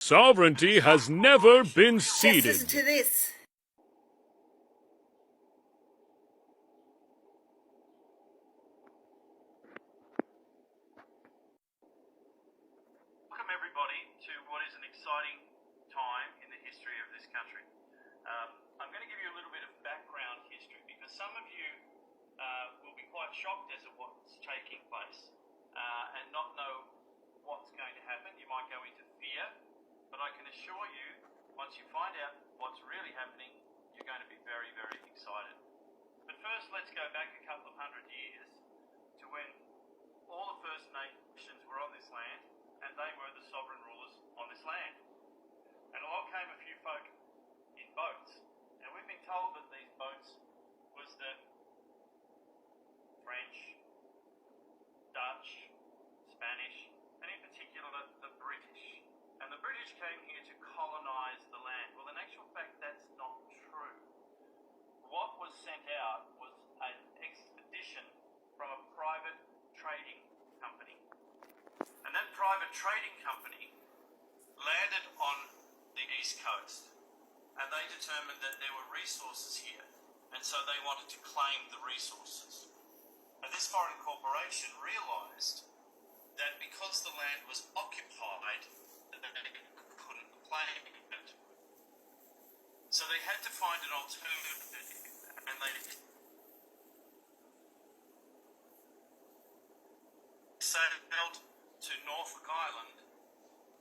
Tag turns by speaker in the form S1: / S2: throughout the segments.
S1: Sovereignty has never been
S2: Just
S1: ceded.
S2: listen to this.
S3: Welcome everybody to what is an exciting time in the history of this country. I'm going to give you a little bit of background history because some of you will be quite shocked as to what's taking place and not know what's going to happen. You might go into fear, but I can assure you, once you find out what's really happening, you're going to be very, very excited. But first, let's go back a couple of 100 years to when all the First Nations were on this land and they were the sovereign rulers on this land. And along came a few folk in boats, and we've been told that these boats was the French, Dutch, Spanish, and in particular the British. And the British came here to colonise the land. Well, in actual fact, that's not true. What was sent out was an expedition from a private trading company. And that private trading company landed on the east coast, and they determined that there were resources here, and so they wanted to claim the resources. And this foreign corporation realised that because the land was occupied, that they couldn't claim it. So they had to find an alternative, and they sailed to Norfolk Island,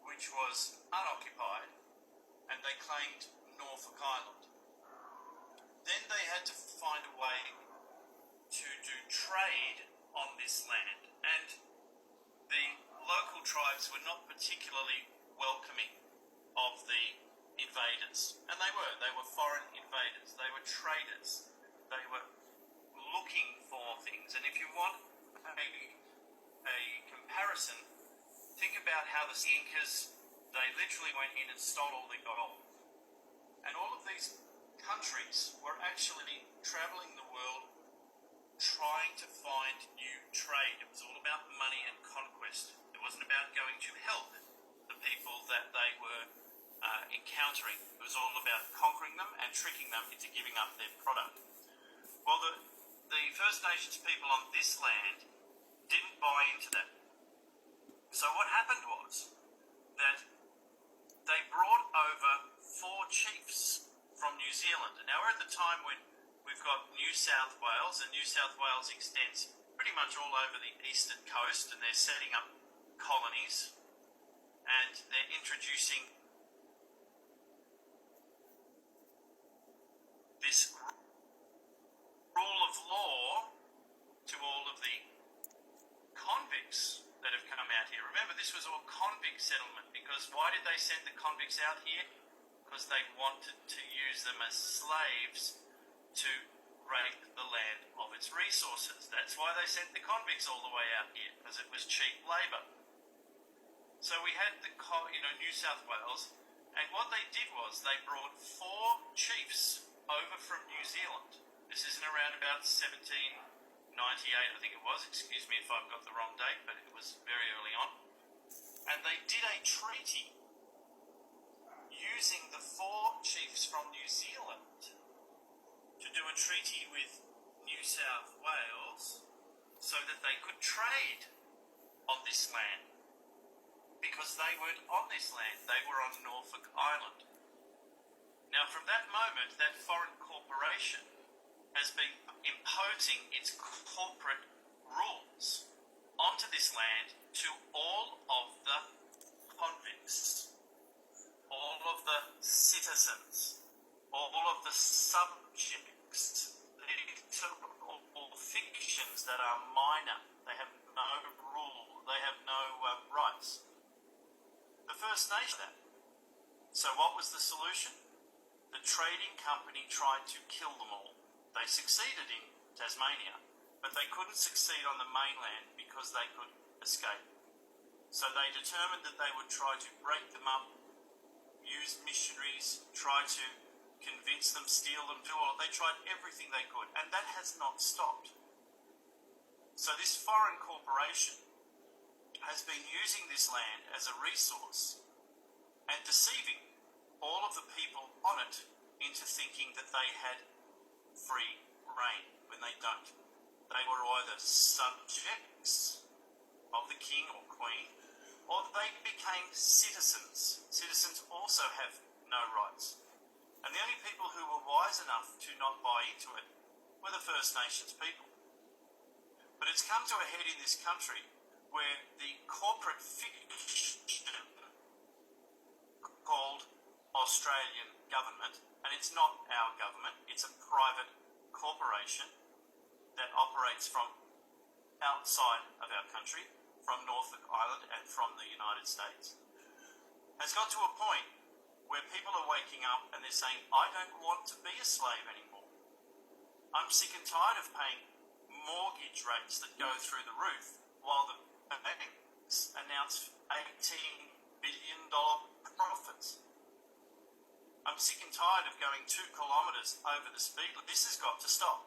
S3: which was unoccupied, and they claimed Norfolk Island. Then they had to find a way to do trade on this land, and the local tribes were not particularly welcoming of the invaders, and they were foreign invaders, they were traders, they were looking for things. And if you want a comparison, think about how the Incas, they literally went in and stole all the gold. And all of these countries were actually travelling the world trying to find new trade. It was all about money and conquest. It wasn't about going to help the people that they were encountering. It was all about conquering them and tricking them into giving up their product. Well, the First Nations people on this land didn't buy into that. So what happened was that they brought over 4 chiefs from New Zealand. And now we're at the time when we've got New South Wales, and New South Wales extends pretty much all over the eastern coast, and they're setting up colonies, and they're introducing this rule of law to all of the convicts that have come out here. Remember, this was all convict settlement, because why did they send the convicts out here? Because they wanted to use them as slaves to rape the land of its resources. That's why they sent the convicts all the way out here, because it was cheap labour. So we had the New South Wales, and what they did was they brought 4 chiefs over from New Zealand. This isn't around about 1798, I think it was, excuse me if I've got the wrong date, but it was very early on. And they did a treaty using the 4 chiefs from New Zealand to do a treaty with New South Wales so that they could trade on this land. Because they weren't on this land, they were on Norfolk Island. Now from that moment, that foreign corporation has been imposing its corporate rules onto this land to all of the convicts, all of the citizens, all of the subjects. These are all fictions that are minor. They have no rule. They have no rights. The First Nation. So what was the solution? The trading company tried to kill them all. They succeeded in Tasmania, but they couldn't succeed on the mainland because they could escape. So they determined that they would try to break them up, use missionaries, try to convince them, steal them, do all. They tried everything they could, and that has not stopped. So this foreign corporation has been using this land as a resource and deceiving all of the people on it into thinking that they had free reign when they don't. They were either subjects of the king or queen, or they became citizens. Citizens also have no rights. And the only people who were wise enough to not buy into it were the First Nations people. But it's come to a head in this country where the corporate fiction called Australian government, and it's not our government, it's a private corporation that operates from outside of our country, from Norfolk Island and from the United States, has got to a point where people are waking up and they're saying, I don't want to be a slave anymore. I'm sick and tired of paying mortgage rates that go through the roof while the banks announce $18 billion profits. I'm sick and tired of going 2 kilometres over the speed limit. This has got to stop.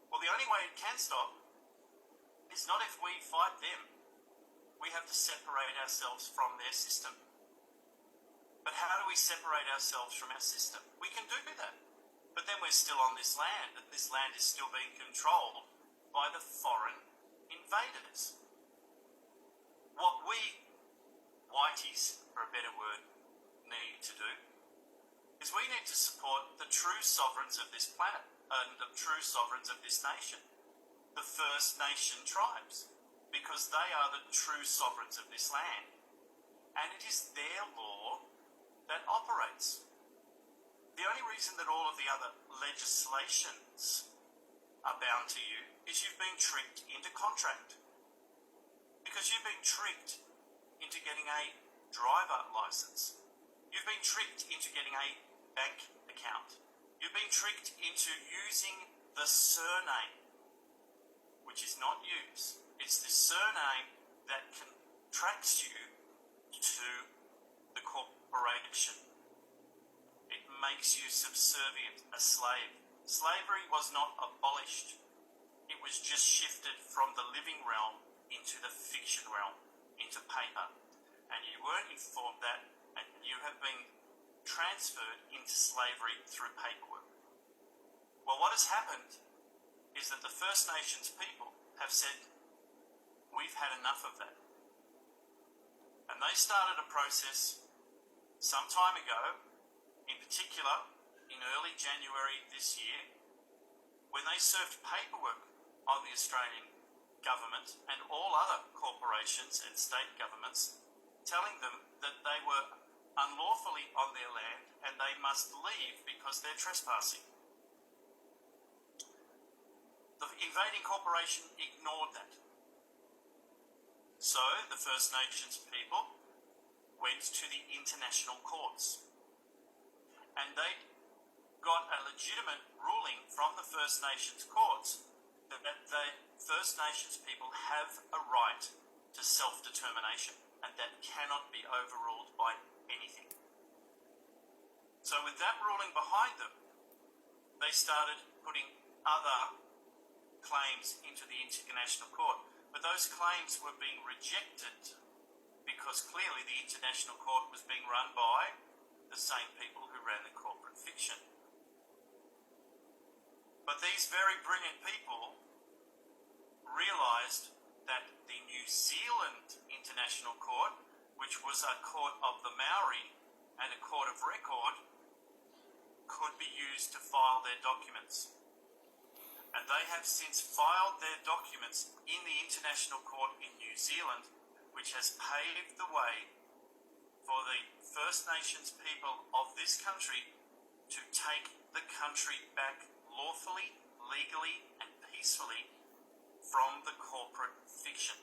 S3: Well, the only way it can stop is not if we fight them. We have to separate ourselves from their system. But how do we separate ourselves from our system? We can do that. But then we're still on this land, and this land is still being controlled by the foreign invaders. What we, whiteys, for a better word, need to do is we need to support the true sovereigns of this planet and the true sovereigns of this nation, the First Nation tribes, because they are the true sovereigns of this land. And it is their law that operates. The only reason that all of the other legislations are bound to you is you've been tricked into contract. Because you've been tricked into getting a driver license. You've been tricked into getting a bank account. You've been tricked into using the surname, which is not yours. It's the surname that contracts you to the corporation. It makes you subservient, a slave. Slavery was not abolished. It was just shifted from the living realm into the fiction realm, into paper. And you weren't informed that, and you have been transferred into slavery through paperwork. Well, what has happened is that the First Nations people have said, we've had enough of that. And they started a process some time ago, in particular in early January this year, when they served paperwork on the Australian government and all other corporations and state governments, telling them that they were unlawfully on their land and they must leave because they're trespassing. The invading corporation ignored that. So the First Nations people went to the international courts, and they got a legitimate ruling from the First Nations courts that the First Nations people have a right to self-determination, and that cannot be overruled by anything. So with that ruling behind them, they started putting other claims into the International Court. But those claims were being rejected because clearly the International Court was being run by the same people who ran the corporate fiction. But these very brilliant people realised that the New Zealand International Court, which was a court of the Maori and a court of record, could be used to file their documents. And they have since filed their documents in the International Court in New Zealand, which has paved the way for the First Nations people of this country to take the country back lawfully, legally, and peacefully from the corporate fiction.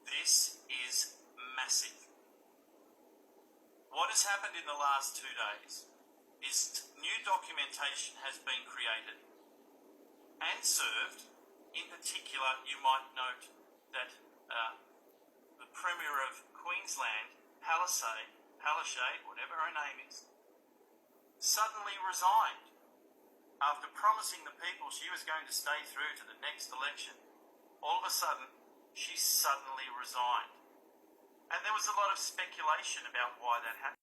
S3: This is massive. What has happened in the last 2 days is new documentation has been created and served. In particular, you might note that the Premier of Queensland, Palaszczuk, whatever her name is, suddenly resigned after promising the people she was going to stay through to the next election. All of a sudden, she suddenly resigned. And there was a lot of speculation about why that happened.